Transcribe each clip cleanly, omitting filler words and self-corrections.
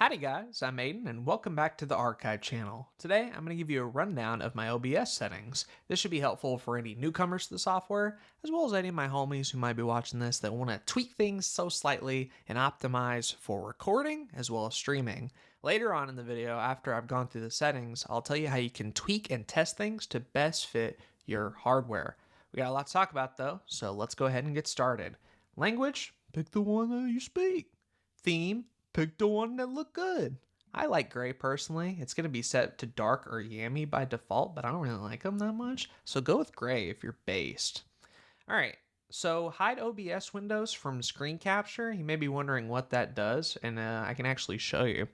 Howdy guys, I'm Aiden and welcome back to the Archive channel. Today I'm going to give you a rundown of my OBS settings. This should be helpful for any newcomers to the software, as well as any of my homies who might be watching this that want to tweak things so slightly and optimize for recording as well as streaming. Later on in the video, after I've gone through the settings, I'll tell you how you can tweak and test things to best fit your hardware. We got a lot to talk about though, so let's go ahead and get started. Language, pick the one that you speak. Theme, pick the one that look good. I like gray personally. It's going to be set to dark or yammy by default, but I don't really like them that much. So go with gray if you're based. All right, so hide OBS windows from screen capture. You may be wondering what that does, and I can actually show you.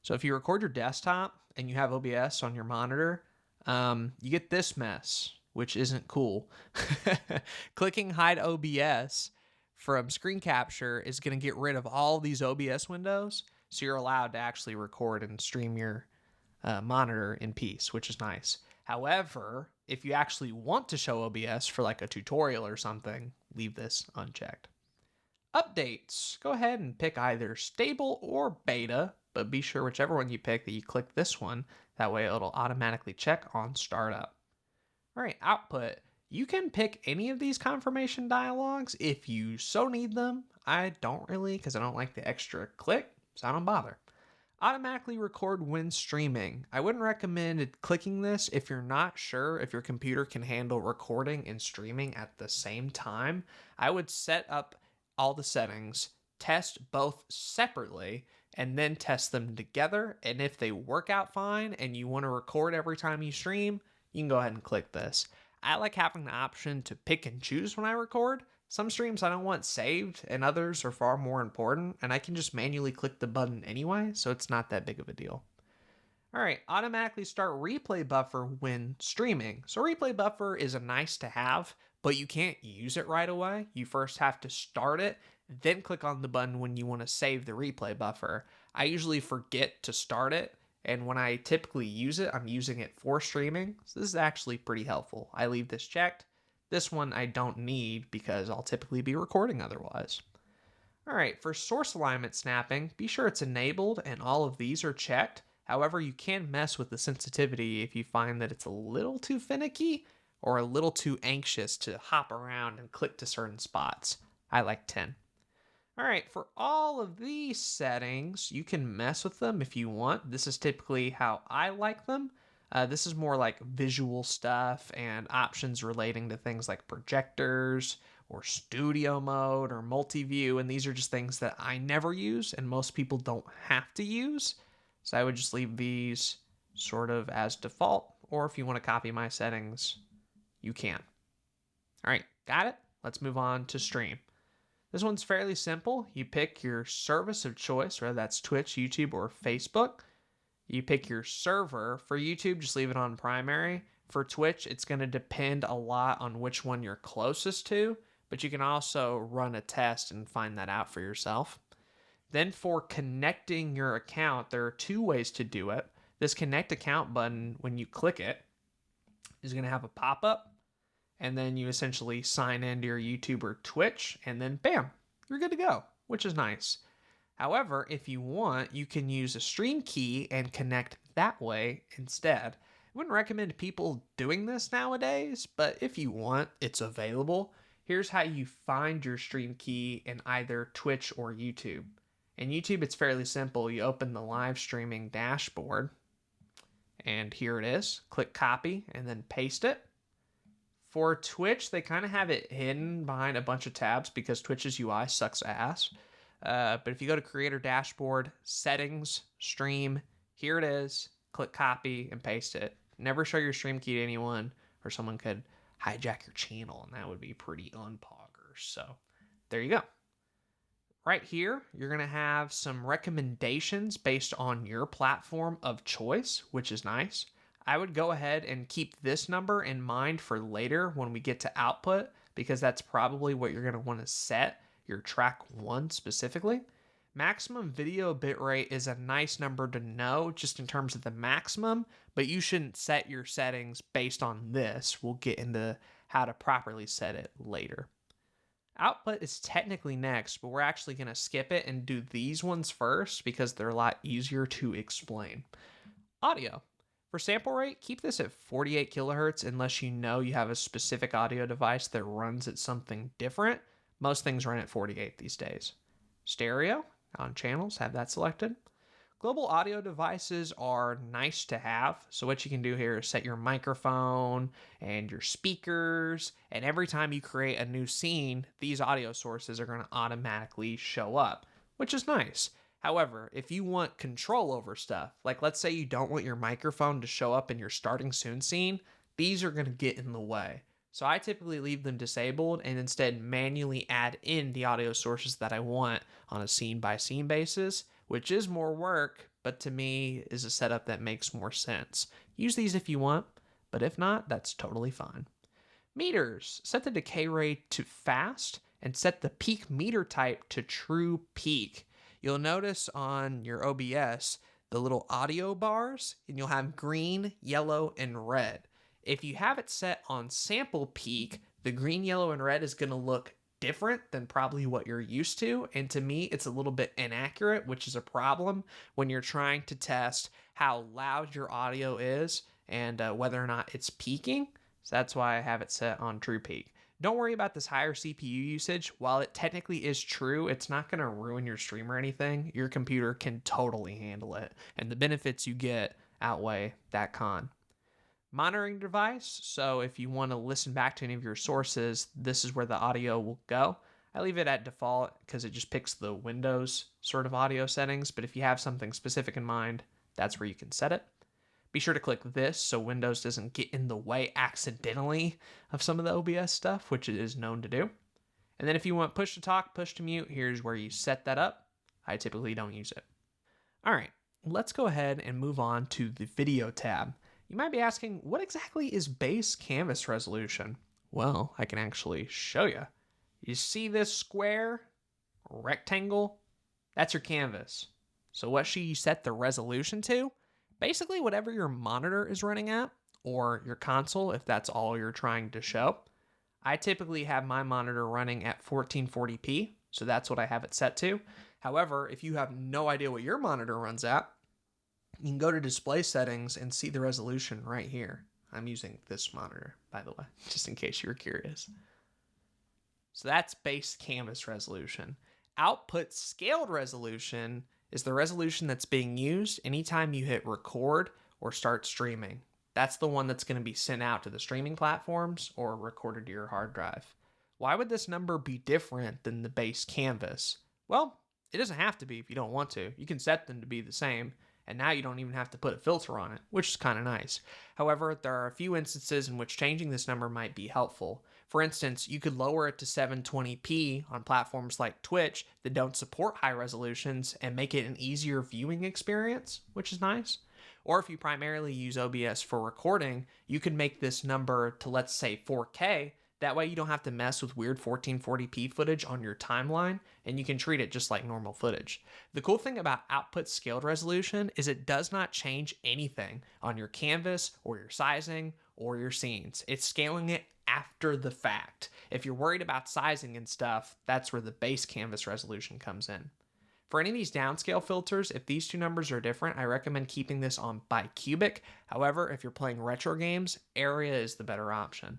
So if you record your desktop and you have OBS on your monitor, you get this mess, which isn't cool. Clicking hide OBS from screen capture is going to get rid of all these OBS windows, so you're allowed to actually record and stream your monitor in peace, which is nice. However, if you actually want to show OBS for like a tutorial or something, leave this unchecked. Updates. Go ahead and pick either stable or beta, but be sure whichever one you pick that you click this one. That way it'll automatically check on startup. All right, output. You can pick any of these confirmation dialogues if you so need them. I don't really because I don't like the extra click, so I don't bother. Automatically record when streaming. I wouldn't recommend clicking this if you're not sure if your computer can handle recording and streaming at the same time. I would set up all the settings, test both separately, and then test them together. And if they work out fine and you want to record every time you stream, you can go ahead and click this. I like having the option to pick and choose when I record. Some streams I don't want saved and others are far more important, and I can just manually click the button anyway, so it's not that big of a deal. All right, automatically start replay buffer when streaming. So replay buffer is a nice to have, but you can't use it right away. You first have to start it, then click on the button when you want to save the replay buffer. I usually forget to start it, and when I typically use it, I'm using it for streaming. So this is actually pretty helpful. I leave this checked. This one I don't need because I'll typically be recording otherwise. All right, for source alignment snapping, be sure it's enabled and all of these are checked. However, you can mess with the sensitivity if you find that it's a little too finicky or a little too anxious to hop around and click to certain spots. I like 10. All right, for all of these settings, you can mess with them if you want. This is typically how I like them. This is more like visual stuff and options relating to things like projectors or studio mode or multi-view, and these are just things that I never use and most people don't have to use. So I would just leave these sort of as default, or if you want to copy my settings, you can. All right, got it? Let's move on to stream. This one's fairly simple. You pick your service of choice, whether that's Twitch, YouTube, or Facebook. You pick your server. For YouTube, just leave it on primary. For Twitch, it's going to depend a lot on which one you're closest to, but you can also run a test and find that out for yourself. Then for connecting your account, there are two ways to do it. This connect account button, when you click it, is going to have a pop-up, and then you essentially sign into your YouTube or Twitch, and then bam, you're good to go, which is nice. However, if you want, you can use a stream key and connect that way instead. I wouldn't recommend people doing this nowadays, but if you want, it's available. Here's how you find your stream key in either Twitch or YouTube. In YouTube, it's fairly simple. You open the live streaming dashboard, and here it is. Click copy and then paste it. For Twitch, they kind of have it hidden behind a bunch of tabs because Twitch's UI sucks ass. But if you go to Creator Dashboard, Settings, Stream, here it is. Click copy and paste it. Never show your stream key to anyone or someone could hijack your channel, and that would be pretty unpoggers. So there you go. Right here, you're going to have some recommendations based on your platform of choice, which is nice. I would go ahead and keep this number in mind for later when we get to output, because that's probably what you're going to want to set your track 1 specifically. Maximum video bitrate is a nice number to know just in terms of the maximum, but you shouldn't set your settings based on this. We'll get into how to properly set it later. Output is technically next, but we're actually going to skip it and do these ones first because they're a lot easier to explain. Audio. For sample rate, keep this at 48 kilohertz unless you know you have a specific audio device that runs at something different. Most things run at 48 these days. Stereo, on channels, have that selected. Global audio devices are nice to have. So what you can do here is set your microphone and your speakers, and every time you create a new scene, these audio sources are going to automatically show up, which is nice. However, if you want control over stuff, like let's say you don't want your microphone to show up in your starting soon scene, these are going to get in the way. So I typically leave them disabled and instead manually add in the audio sources that I want on a scene by scene basis, which is more work, but to me is a setup that makes more sense. Use these if you want, but if not, that's totally fine. Meters. Set the decay rate to fast and set the peak meter type to true peak. You'll notice on your OBS the little audio bars, and you'll have green, yellow, and red. If you have it set on sample peak, the green, yellow, and red is going to look different than probably what you're used to. And to me, it's a little bit inaccurate, which is a problem when you're trying to test how loud your audio is and whether or not it's peaking. So that's why I have it set on true peak. Don't worry about this higher CPU usage. While it technically is true, it's not going to ruin your stream or anything. Your computer can totally handle it, and the benefits you get outweigh that con. Monitoring device, so if you want to listen back to any of your sources, this is where the audio will go. I leave it at default because it just picks the Windows sort of audio settings, but if you have something specific in mind, that's where you can set it. Be sure to click this so Windows doesn't get in the way accidentally of some of the OBS stuff, which it is known to do. And then if you want push to talk, push to mute, here's where you set that up. I typically don't use it. All right, let's go ahead and move on to the video tab. You might be asking, what exactly is base canvas resolution? Well, I can actually show you. You see this square, rectangle? That's your canvas. So what should you set the resolution to? Basically whatever your monitor is running at, or your console if that's all you're trying to show. I typically have my monitor running at 1440p, so that's what I have it set to. However, if you have no idea what your monitor runs at, you can go to display settings and see the resolution right here. I'm using this monitor, by the way, just in case you were curious. So that's base canvas resolution. Output scaled resolution is the resolution that's being used anytime you hit record or start streaming. That's the one that's going to be sent out to the streaming platforms or recorded to your hard drive. Why would this number be different than the base canvas? Well, it doesn't have to be if you don't want to. You can set them to be the same, and now you don't even have to put a filter on it, which is kind of nice. However, there are a few instances in which changing this number might be helpful. For instance, you could lower it to 720p on platforms like Twitch that don't support high resolutions and make it an easier viewing experience, which is nice. Or if you primarily use OBS for recording, you could make this number to, let's say, 4K. That way you don't have to mess with weird 1440p footage on your timeline, and you can treat it just like normal footage. The cool thing about output scaled resolution is it does not change anything on your canvas or your sizing or your scenes. It's scaling it after the fact. If you're worried about sizing and stuff, that's where the base canvas resolution comes in. For any of these downscale filters, if these two numbers are different, I recommend keeping this on bicubic. However, if you're playing retro games, area is the better option.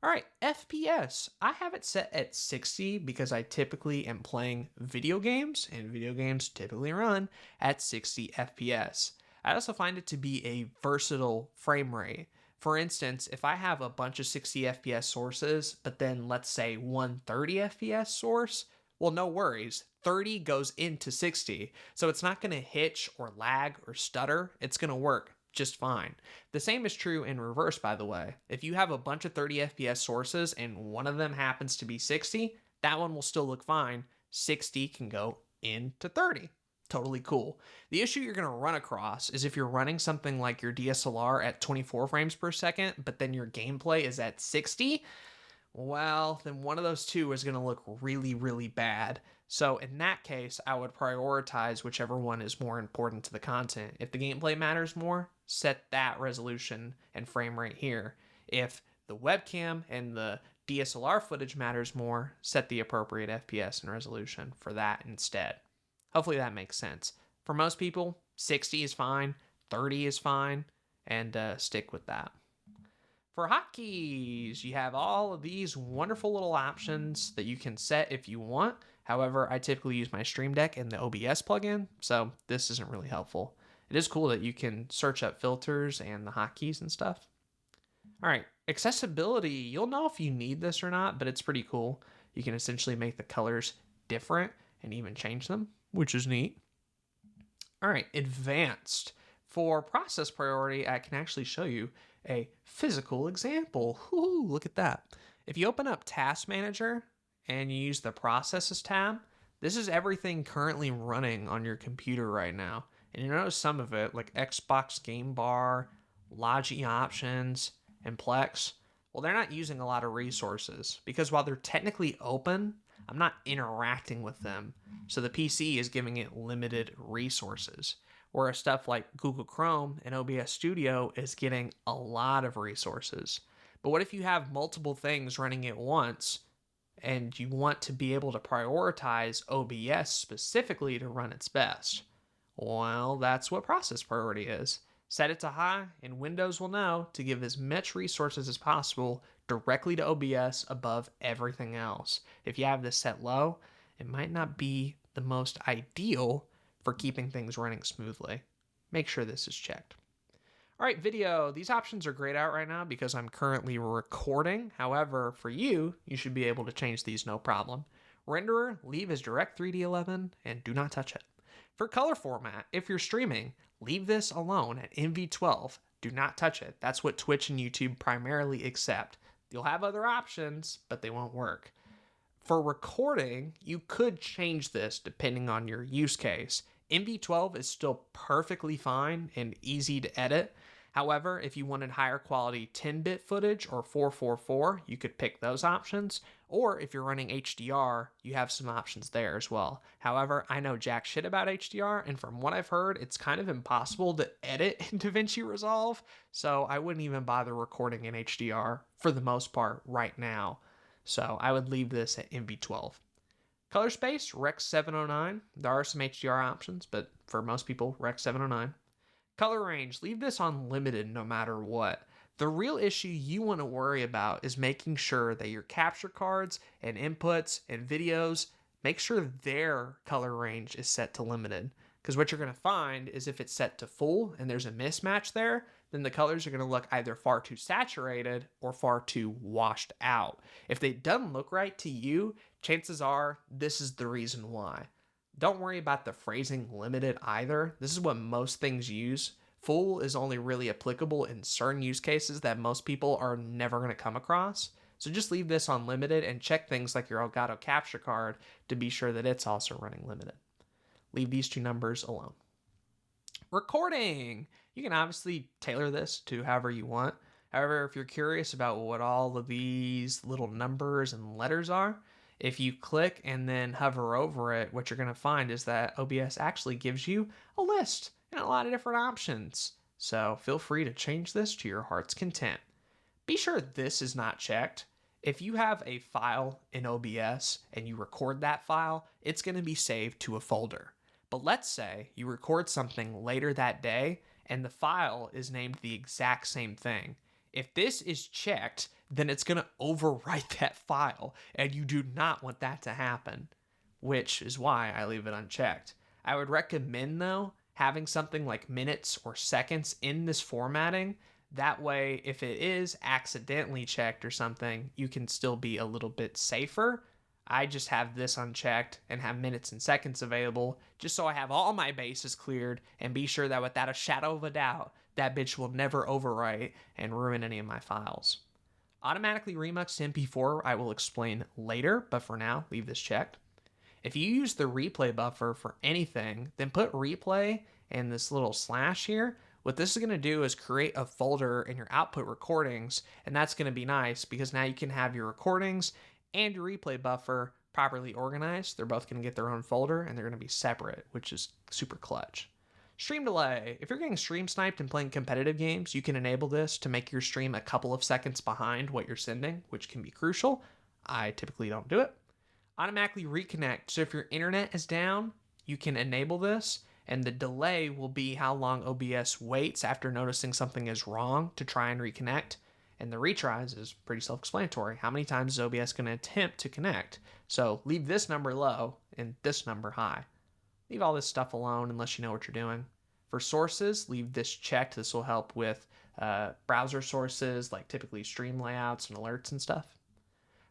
All right, FPS. I have it set at 60 because I typically am playing video games, and video games typically run at 60 FPS. I also find it to be a versatile frame rate. For instance, if I have a bunch of 60 FPS sources, but then let's say one 30 FPS source, well, no worries. 30 goes into 60, so it's not going to hitch or lag or stutter. It's going to work just fine. The same is true in reverse, by the way. If you have a bunch of 30 FPS sources and one of them happens to be 60, that one will still look fine. 60 can go into 30. Totally cool. The issue you're going to run across is if you're running something like your DSLR at 24 frames per second, but then your gameplay is at 60, well, then one of those two is going to look really, really bad. So in that case, I would prioritize whichever one is more important to the content. If the gameplay matters more, set that resolution and frame rate here. If the webcam and the DSLR footage matters more, set the appropriate FPS and resolution for that instead. Hopefully that makes sense. For most people, 60 is fine, 30 is fine, and stick with that. For hotkeys, you have all of these wonderful little options that you can set if you want. However, I typically use my Stream Deck and the OBS plugin, so this isn't really helpful. It is cool that you can search up filters and the hotkeys and stuff. All right, accessibility, you'll know if you need this or not, but it's pretty cool. You can essentially make the colors different and even change them, which is neat. All right, advanced. For process priority, I can actually show you a physical example. Ooh, look at that. If you open up Task Manager and you use the Processes tab, this is everything currently running on your computer right now. And you notice some of it, like Xbox Game Bar, Logi Options, and Plex. Well, they're not using a lot of resources because while they're technically open, I'm not interacting with them. So the PC is giving it limited resources. Whereas stuff like Google Chrome and OBS Studio is getting a lot of resources. But what if you have multiple things running at once and you want to be able to prioritize OBS specifically to run its best? Well, that's what process priority is. Set it to high, and Windows will know to give as much resources as possible directly to OBS above everything else. If you have this set low, it might not be the most ideal for keeping things running smoothly. Make sure this is checked. All right, video. These options are grayed out right now because I'm currently recording. However, for you, you should be able to change these no problem. Renderer, leave as Direct 3D11 and do not touch it. For color format, if you're streaming, leave this alone at NV12. Do not touch it. That's what Twitch and YouTube primarily accept. You'll have other options, but they won't work. For recording, you could change this depending on your use case. NV12 is still perfectly fine and easy to edit. However, if you wanted higher quality 10-bit footage or 444, you could pick those options. Or if you're running HDR, you have some options there as well. However, I know jack shit about HDR, and from what I've heard, it's kind of impossible to edit in DaVinci Resolve, so I wouldn't even bother recording in HDR for the most part right now. So I would leave this at NV12. Color space, Rec 709. There are some HDR options, but for most people, Rec 709. Color range, leave this on limited no matter what. The real issue you want to worry about is making sure that your capture cards and inputs and videos, make sure their color range is set to limited. Because what you're going to find is if it's set to full and there's a mismatch there, then the colors are going to look either far too saturated or far too washed out. If they don't look right to you, chances are this is the reason why. Don't worry about the phrasing limited either. This is what most things use. Full is only really applicable in certain use cases that most people are never going to come across. So just leave this on limited and check things like your Elgato capture card to be sure that it's also running limited. Leave these two numbers alone. Recording. You can obviously tailor this to however you want. However, if you're curious about what all of these little numbers and letters are, if you click and then hover over it, what you're going to find is that OBS actually gives you a list and a lot of different options. So feel free to change this to your heart's content. Be sure this is not checked. If you have a file in OBS and you record that file, it's going to be saved to a folder. But let's say you record something later that day and the file is named the exact same thing. If this is checked, then it's going to overwrite that file, and you do not want that to happen, which is why I leave it unchecked. I would recommend, though, having something like minutes or seconds in this formatting. That way, if it is accidentally checked or something, you can still be a little bit safer. I just have this unchecked and have minutes and seconds available just so I have all my bases cleared and be sure that without a shadow of a doubt, that bitch will never overwrite and ruin any of my files. Automatically remux to MP4 I will explain later, but for now, leave this checked. If you use the replay buffer for anything, then put replay and this little slash here. What this is going to do is create a folder in your output recordings, and that's going to be nice because now you can have your recordings and your replay buffer properly organized. They're both going to get their own folder and they're going to be separate, which is super clutch. Stream delay. If you're getting stream sniped and playing competitive games, you can enable this to make your stream a couple of seconds behind what you're sending, which can be crucial. I typically don't do it. Automatically reconnect. So if your internet is down, you can enable this, and the delay will be how long OBS waits after noticing something is wrong to try and reconnect. And the retries is pretty self-explanatory. How many times is OBS going to attempt to connect? So leave this number low and this number high. Leave all this stuff alone unless you know what you're doing. For sources, leave this checked. This will help with browser sources, like typically stream layouts and alerts and stuff.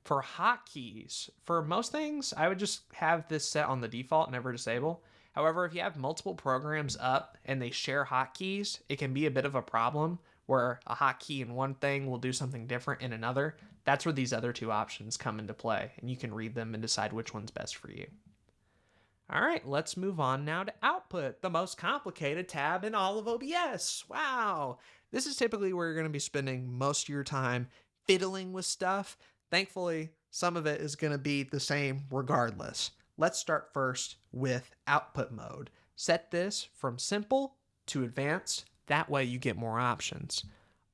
For hotkeys, for most things, I would just have this set on the default, never disable. However, if you have multiple programs up and they share hotkeys, it can be a bit of a problem where a hotkey in one thing will do something different in another. That's where these other two options come into play, and you can read them and decide which one's best for you. All right, let's move on now to output, the most complicated tab in all of OBS. Wow. This is typically where you're going to be spending most of your time fiddling with stuff. Thankfully, some of it is going to be the same regardless. Let's start first with output mode. Set this from simple to advanced. That way you get more options.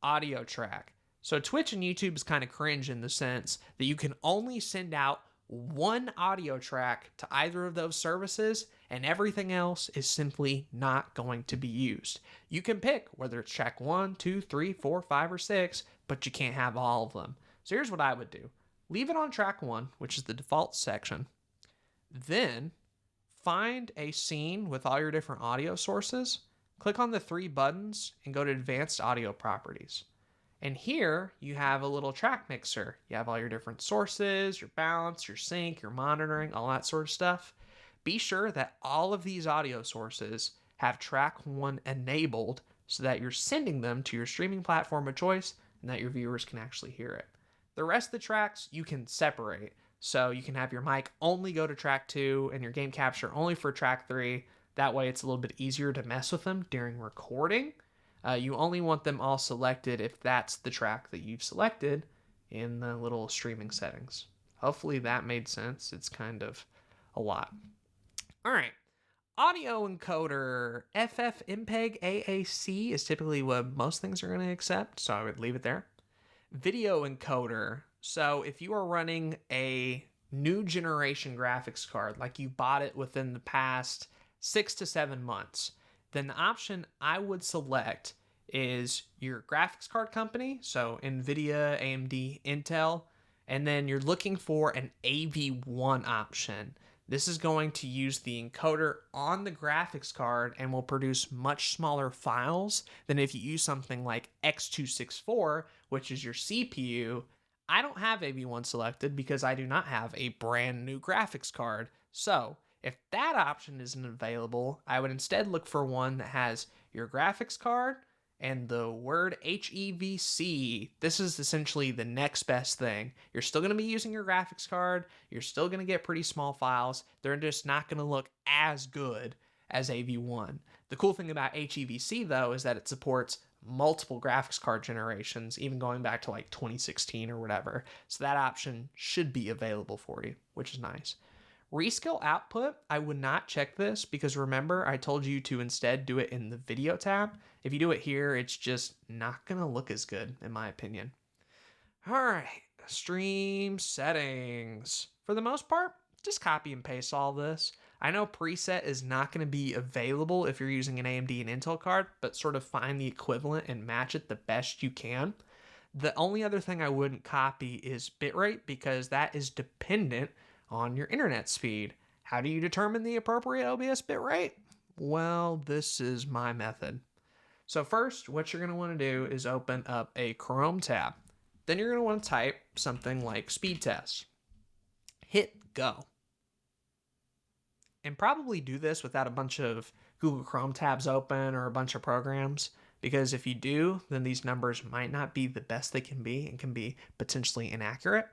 Audio track. So Twitch and YouTube is kind of cringe in the sense that you can only send out one audio track to either of those services, and everything else is simply not going to be used. You can pick whether it's track 1, 2, 3, 4, 5, or 6, but you can't have all of them. So here's what I would do. Leave it on track 1, which is the default section. Then find a scene with all your different audio sources. Click on the 3 buttons and go to Advanced Audio Properties. And here you have a little track mixer. You have all your different sources, your balance, your sync, your monitoring, all that sort of stuff. Be sure that all of these audio sources have track 1 enabled so that you're sending them to your streaming platform of choice and that your viewers can actually hear it. The rest of the tracks you can separate. So you can have your mic only go to track 2 and your game capture only for track 3. That way it's a little bit easier to mess with them during recording. You only want them all selected if that's the track that you've selected in the little streaming settings. Hopefully that made sense. It's kind of a lot. All right. Audio encoder. FFmpeg AAC is typically what most things are going to accept, so I would leave it there. Video encoder. So if you are running a new generation graphics card, like you bought it within the past 6 to 7 months, then the option I would select is your graphics card company, so NVIDIA, AMD, Intel, and then you're looking for an AV1 option. This is going to use the encoder on the graphics card and will produce much smaller files than if you use something like X264, which is your CPU. I don't have AV1 selected because I do not have a brand new graphics card. So if that option isn't available, I would instead look for one that has your graphics card and the word HEVC. This is essentially the next best thing. You're still going to be using your graphics card. You're still going to get pretty small files. They're just not going to look as good as AV1. The cool thing about HEVC, though, is that it supports multiple graphics card generations, even going back to like 2016 or whatever. So that option should be available for you, which is nice. Rescale output, I would not check this because remember I told you to instead do it in the video tab. If you do it here, it's just not going to look as good in my opinion. All right, stream settings. For the most part, just copy and paste all this. I know preset is not going to be available if you're using an AMD and Intel card, but sort of find the equivalent and match it the best you can. The only other thing I wouldn't copy is bitrate because that is dependent on your internet speed. How do you determine the appropriate OBS bitrate? Well, this is my method. So first, what you're going to want to do is open up a Chrome tab. Then you're going to want to type something like speed test. Hit go. And probably do this without a bunch of Google Chrome tabs open or a bunch of programs, because if you do, then these numbers might not be the best they can be and can be potentially inaccurate.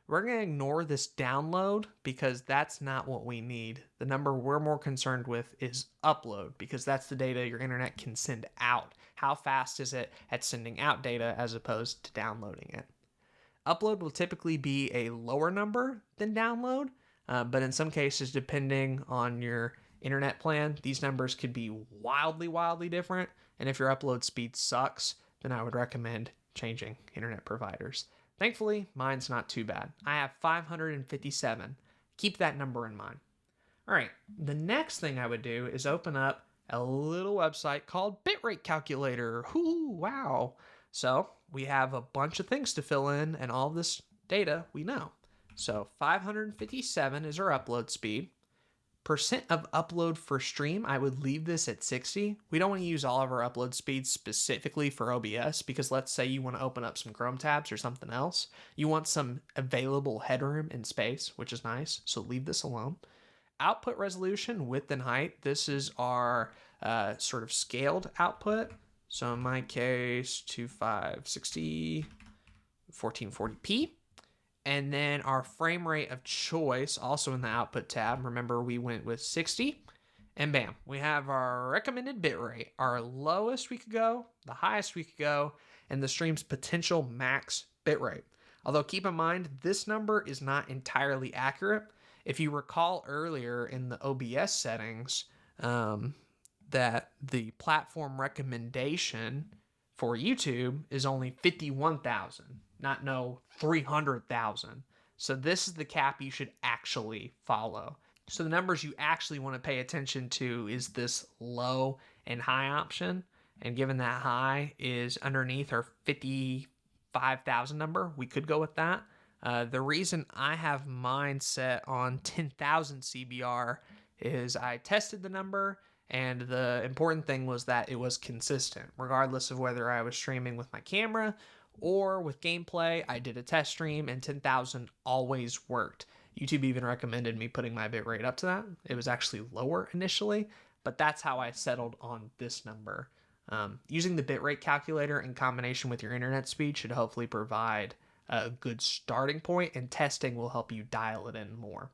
We're going to ignore this download because that's not what we need. The number we're more concerned with is upload because that's the data your internet can send out. How fast is it at sending out data as opposed to downloading it? Upload will typically be a lower number than download, but in some cases, depending on your internet plan, these numbers could be wildly different. And if your upload speed sucks, then I would recommend changing internet providers. Thankfully, mine's not too bad. I have 557. Keep that number in mind. All right, the next thing I would do is open up a little website called Bitrate Calculator. Ooh, wow. So we have a bunch of things to fill in, and all this data we know. So 557 is our upload speed. Percent of upload for stream, I would leave this at 60. We don't want to use all of our upload speeds specifically for OBS because let's say you want to open up some Chrome tabs or something else. You want some available headroom and space, which is nice, so leave this alone. Output resolution, width and height. This is our sort of scaled output. So in my case, 2560, 1440p. And then our frame rate of choice, also in the output tab. Remember, we went with 60. And bam, we have our recommended bitrate, our lowest we could go, the highest we could go, and the stream's potential max bitrate. Although keep in mind, this number is not entirely accurate. If you recall earlier in the OBS settings, that the platform recommendation for YouTube is only 51,000, not 300,000. So this is the cap you should actually follow. So the numbers you actually want to pay attention to is this low and high option. And given that high is underneath our 55,000 number, we could go with that. The reason I have mine set on 10,000 CBR is I tested the number, and the important thing was that it was consistent. Regardless of whether I was streaming with my camera or with gameplay, I did a test stream, and 10,000 always worked. YouTube even recommended me putting my bitrate up to that. It was actually lower initially, but that's how I settled on this number. Using the bitrate calculator in combination with your internet speed should hopefully provide a good starting point, and testing will help you dial it in more.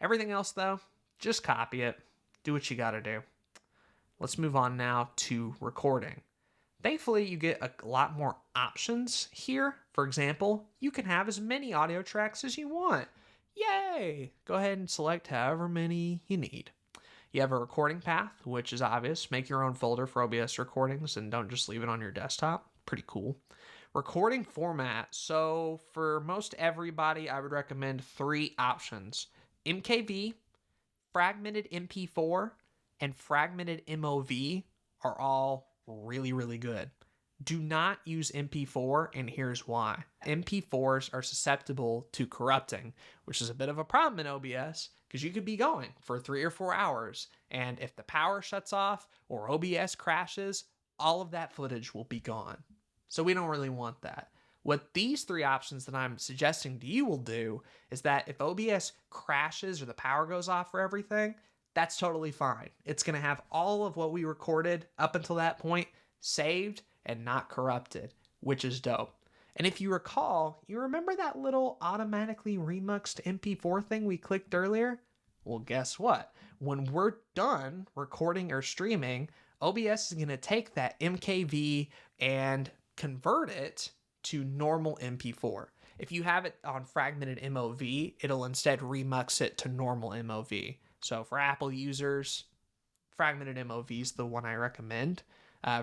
Everything else, though, just copy it. Do what you gotta do. Let's move on now to recording. Thankfully, you get a lot more options here. For example, you can have as many audio tracks as you want. Yay! Go ahead and select however many you need. You have a recording path, which is obvious. Make your own folder for OBS recordings and don't just leave it on your desktop. Pretty cool. Recording format. So for most everybody, I would recommend 3 options. MKV, fragmented MP4, and fragmented MOV are all really good. Do not use MP4, and here's why. MP4s are susceptible to corrupting, which is a bit of a problem in OBS because you could be going for 3 or 4 hours, and if the power shuts off or OBS crashes, all of that footage will be gone. So we don't really want that. What these 3 options that I'm suggesting to you will do is that if OBS crashes or the power goes off for everything, that's totally fine. It's going to have all of what we recorded up until that point saved and not corrupted, which is dope. And if you recall, you remember that little automatically remuxed MP4 thing we clicked earlier? Well, guess what? When we're done recording or streaming, OBS is going to take that MKV and convert it to normal MP4. If you have it on fragmented MOV, it'll instead remux it to normal MOV. So for Apple users, fragmented MOV is the one I recommend.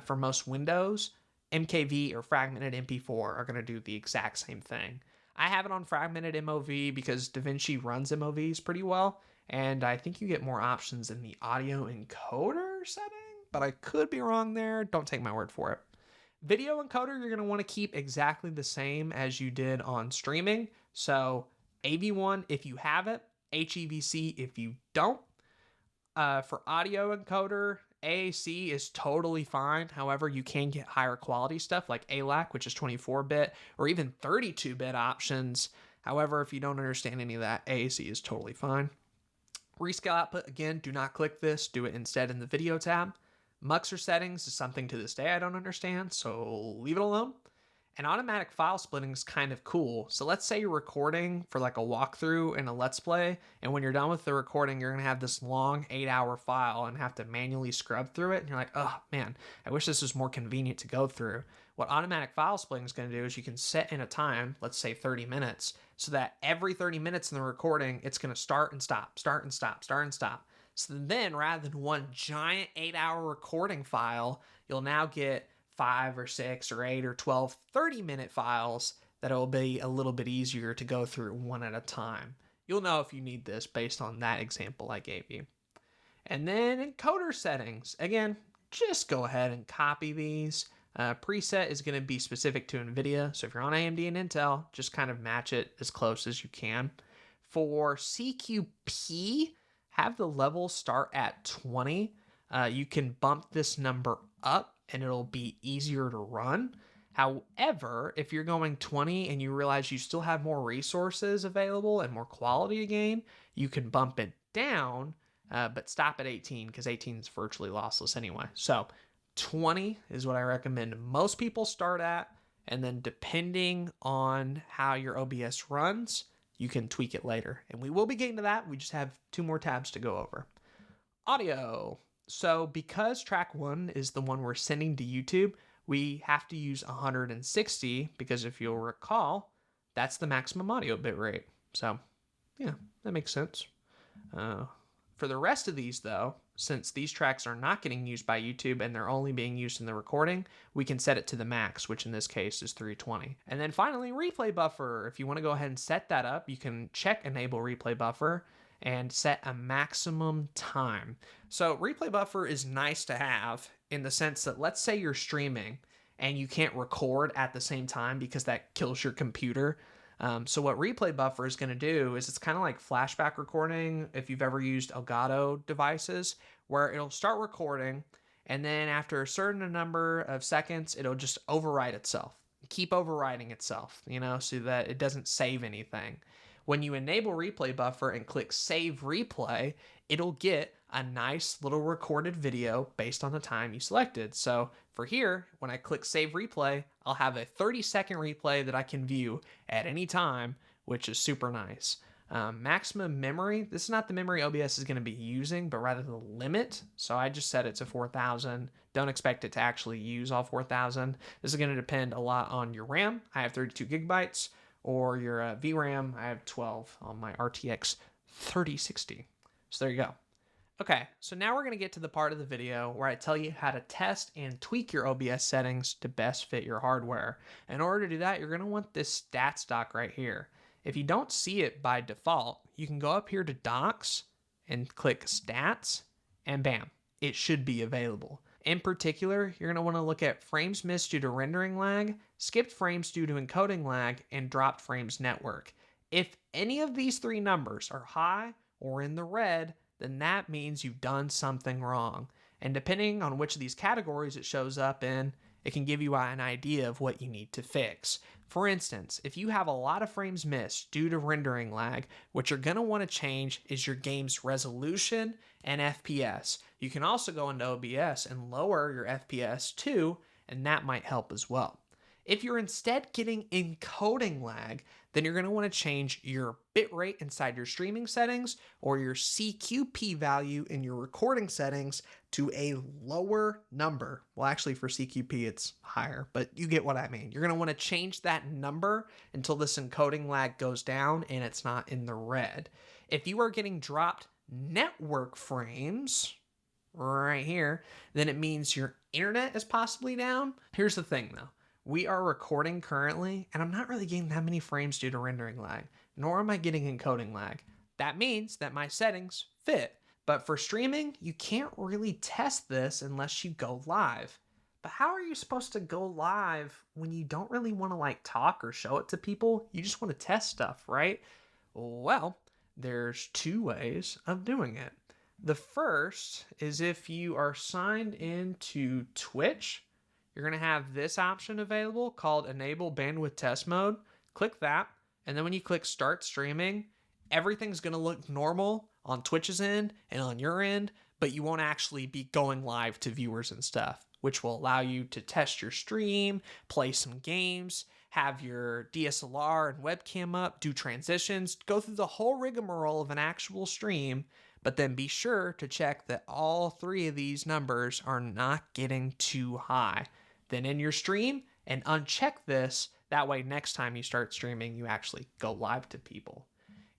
For most Windows, MKV or fragmented MP4 are going to do the exact same thing. I have it on fragmented MOV because DaVinci runs MOVs pretty well, and I think you get more options in the audio encoder setting, but I could be wrong there. Don't take my word for it. Video encoder, you're going to want to keep exactly the same as you did on streaming. So AV1 if you have it, HEVC if you don't. For audio encoder, AAC is totally fine. However, you can get higher quality stuff like ALAC, which is 24-bit, or even 32-bit options. However, if you don't understand any of that, AAC is totally fine. Rescale output, again, do not click this. Do it instead in the video tab. Muxer settings is something to this day I don't understand, so leave it alone. And automatic file splitting is kind of cool. So let's say you're recording for like a walkthrough and a let's play, and when you're done with the recording, you're gonna have this long 8-hour file and have to manually scrub through it. And you're like, oh man, I wish this was more convenient to go through. What automatic file splitting is gonna do is you can set in a time, let's say 30 minutes, so that every 30 minutes in the recording, it's gonna start and stop, start and stop, start and stop. So then rather than one giant 8-hour recording file, you'll now get 5 or 6 or 8 or 12 30-minute files that will be a little bit easier to go through one at a time. You'll know if you need this based on that example I gave you. And then encoder settings. Again, just go ahead and copy these. Preset is going to be specific to NVIDIA. So if you're on AMD and Intel, just kind of match it as close as you can. For CQP, have the level start at 20. You can bump this number up and it'll be easier to run. However, if you're going 20 and you realize you still have more resources available and more quality to gain, you can bump it down, but stop at 18 because 18 is virtually lossless anyway. So 20 is what I recommend most people start at, and then depending on how your OBS runs, you can tweak it later. And we will be getting to that. We just have 2 more tabs to go over. Audio. So because track 1 is the one we're sending to YouTube, we have to use 160 because if you'll recall, that's the maximum audio bitrate. So yeah, that makes sense. For the rest of these though, since these tracks are not getting used by YouTube and they're only being used in the recording, we can set it to the max, which in this case is 320. And then finally, replay buffer. If you want to go ahead and set that up, you can check enable replay buffer and set a maximum time. So replay buffer is nice to have in the sense that let's say you're streaming and you can't record at the same time because that kills your computer. So what replay buffer is going to do is it's kind of like flashback recording if you've ever used Elgato devices, where it'll start recording and then after a certain number of seconds, it'll just overwrite itself, keep overwriting itself, so that it doesn't save anything. When you enable replay buffer and click save replay, it'll get a nice little recorded video based on the time you selected. So for here, when I click save replay, I'll have a 30-second replay that I can view at any time, which is super nice. Maximum memory, this is not the memory OBS is going to be using, but rather the limit. So I just set it to 4,000. Don't expect it to actually use all 4,000. This is going to depend a lot on your RAM. I have 32 gigabytes. Or your VRAM, I have 12 on my RTX 3060. So there you go. Okay, so now we're going to get to the part of the video where I tell you how to test and tweak your OBS settings to best fit your hardware. In order to do that, you're going to want this stats doc right here. If you don't see it by default, you can go up here to docs and click stats, and bam, it should be available. In particular, you're going to want to look at frames missed due to rendering lag, skipped frames due to encoding lag, and dropped frames network. If any of these 3 numbers are high or in the red, then that means you've done something wrong. And depending on which of these categories it shows up in, it can give you an idea of what you need to fix. For instance, if you have a lot of frames missed due to rendering lag, what you're going to want to change is your game's resolution and FPS. You can also go into OBS and lower your FPS too, and that might help as well. If you're instead getting encoding lag, then you're going to want to change your bitrate inside your streaming settings or your CQP value in your recording settings to a lower number. Well, actually for CQP it's higher, but you get what I mean. You're going to want to change that number until this encoding lag goes down and it's not in the red. If you are getting dropped network frames right here, then it means your internet is possibly down. Here's the thing though. We are recording currently, and I'm not really getting that many frames due to rendering lag, nor am I getting encoding lag. That means that my settings fit. But for streaming, you can't really test this unless you go live. But how are you supposed to go live when you don't really want to talk or show it to people? You just want to test stuff, right? Well, there's 2 ways of doing it. The first is if you are signed into Twitch, you're going to have this option available called Enable Bandwidth Test Mode. Click that, and then when you click Start Streaming, everything's going to look normal on Twitch's end and on your end, but you won't actually be going live to viewers and stuff, which will allow you to test your stream, play some games, have your DSLR and webcam up, do transitions, go through the whole rigmarole of an actual stream, but then be sure to check that all 3 of these numbers are not getting too high. Then in your stream and uncheck this. That way next time you start streaming, you actually go live to people.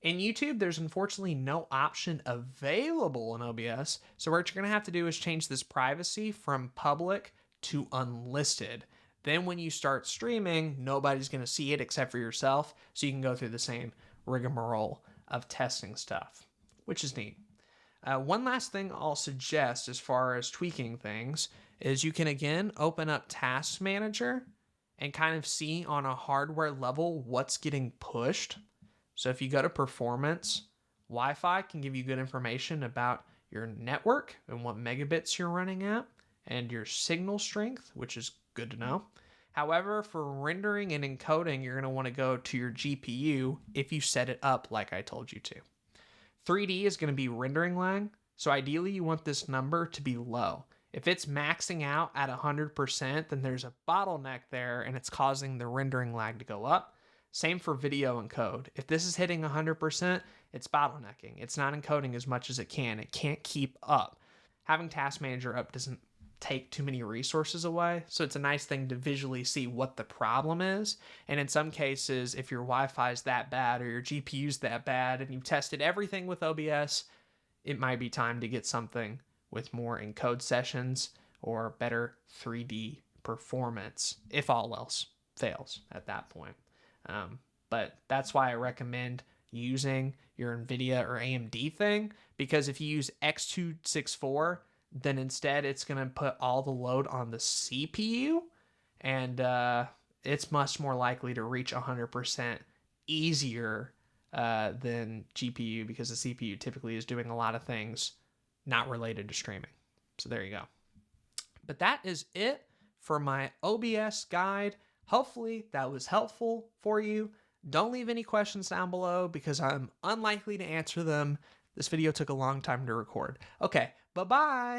In YouTube, there's unfortunately no option available in OBS, so what you're going to have to do is change this privacy from public to unlisted. Then when you start streaming, nobody's going to see it except for yourself, so you can go through the same rigmarole of testing stuff, which is neat. One last thing I'll suggest as far as tweaking things is you can again open up Task Manager and kind of see on a hardware level what's getting pushed. So if you go to performance, Wi-Fi can give you good information about your network and what megabits you're running at and your signal strength, which is good to know. However, for rendering and encoding, you're going to want to go to your GPU if you set it up like I told you to. 3D is going to be rendering lag, so ideally you want this number to be low. If it's maxing out at 100%, then there's a bottleneck there and it's causing the rendering lag to go up. Same for video encode. If this is hitting 100%, it's bottlenecking. It's not encoding as much as it can. It can't keep up. Having Task Manager up doesn't take too many resources away, so it's a nice thing to visually see what the problem is. And in some cases, if your Wi-Fi is that bad or your GPU's that bad and you've tested everything with OBS, it might be time to get something with more encode sessions or better 3D performance, if all else fails at that point. But that's why I recommend using your NVIDIA or AMD thing, because if you use X264, then instead it's going to put all the load on the CPU, and it's much more likely to reach 100% easier than GPU, because the CPU typically is doing a lot of things not related to streaming. So there you go. But that is it for my OBS guide. Hopefully that was helpful for you. Don't leave any questions down below because I'm unlikely to answer them. This video took a long time to record. Okay, bye-bye.